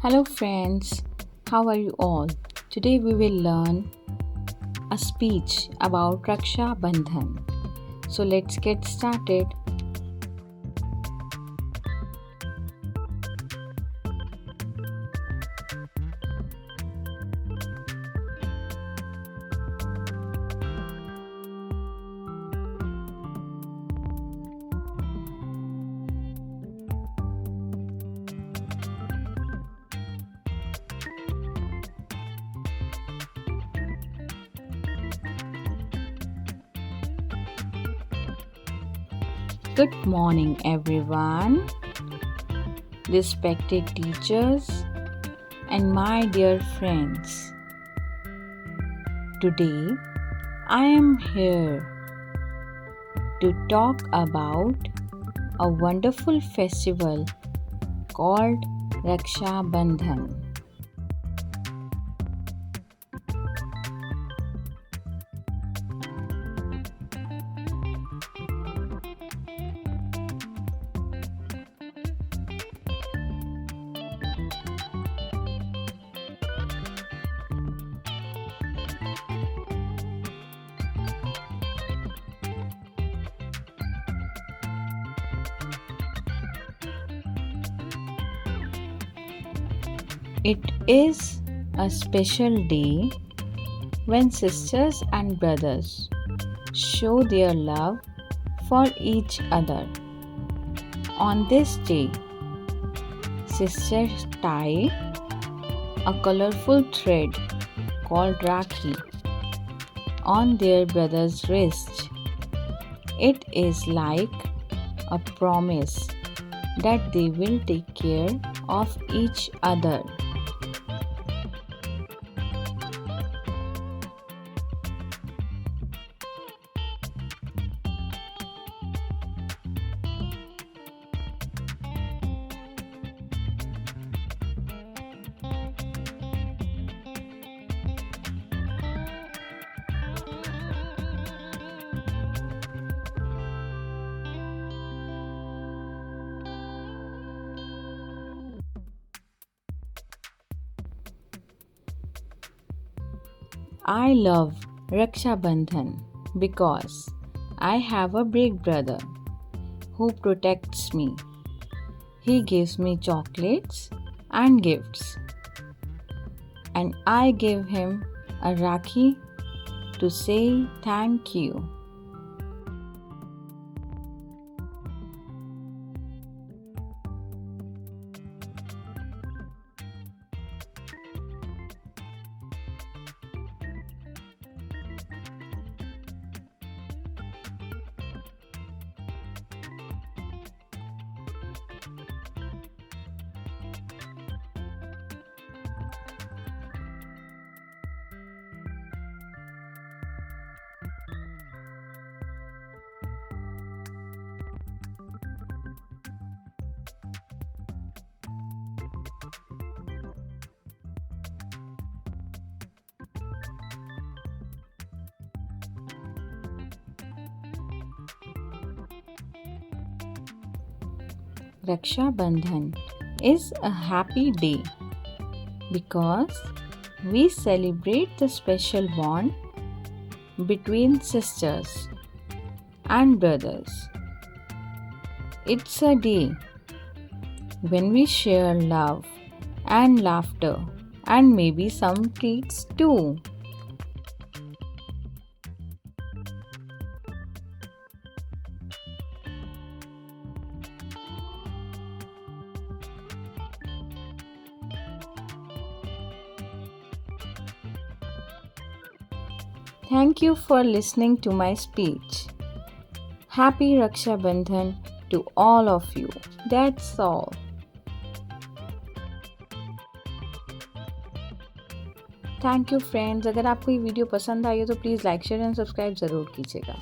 Hello, friends. How are you all? Today we will learn a speech about Raksha Bandhan. So let's get started. Good morning, everyone, respected teachers, and my dear friends. Today, I am here to talk about a wonderful festival called Raksha Bandhan. It is a special day when sisters and brothers show their love for each other. On this day, sisters tie a colorful thread called Rakhi on their brother's wrist. It is like a promise that they will take care of each other. I love Raksha Bandhan because I have a big brother who protects me. He gives me chocolates and gifts, and I give him a Rakhi to say thank you. Raksha Bandhan is a happy day because we celebrate the special bond between sisters and brothers. It's a day when we share love and laughter and maybe some treats too. Thank you for listening to my speech. Happy Raksha Bandhan to all of you. That's all. Thank you friends. अगर आपको ये video पसंद आई हो तो please like share and subscribe ज़रूर कीजिएगा।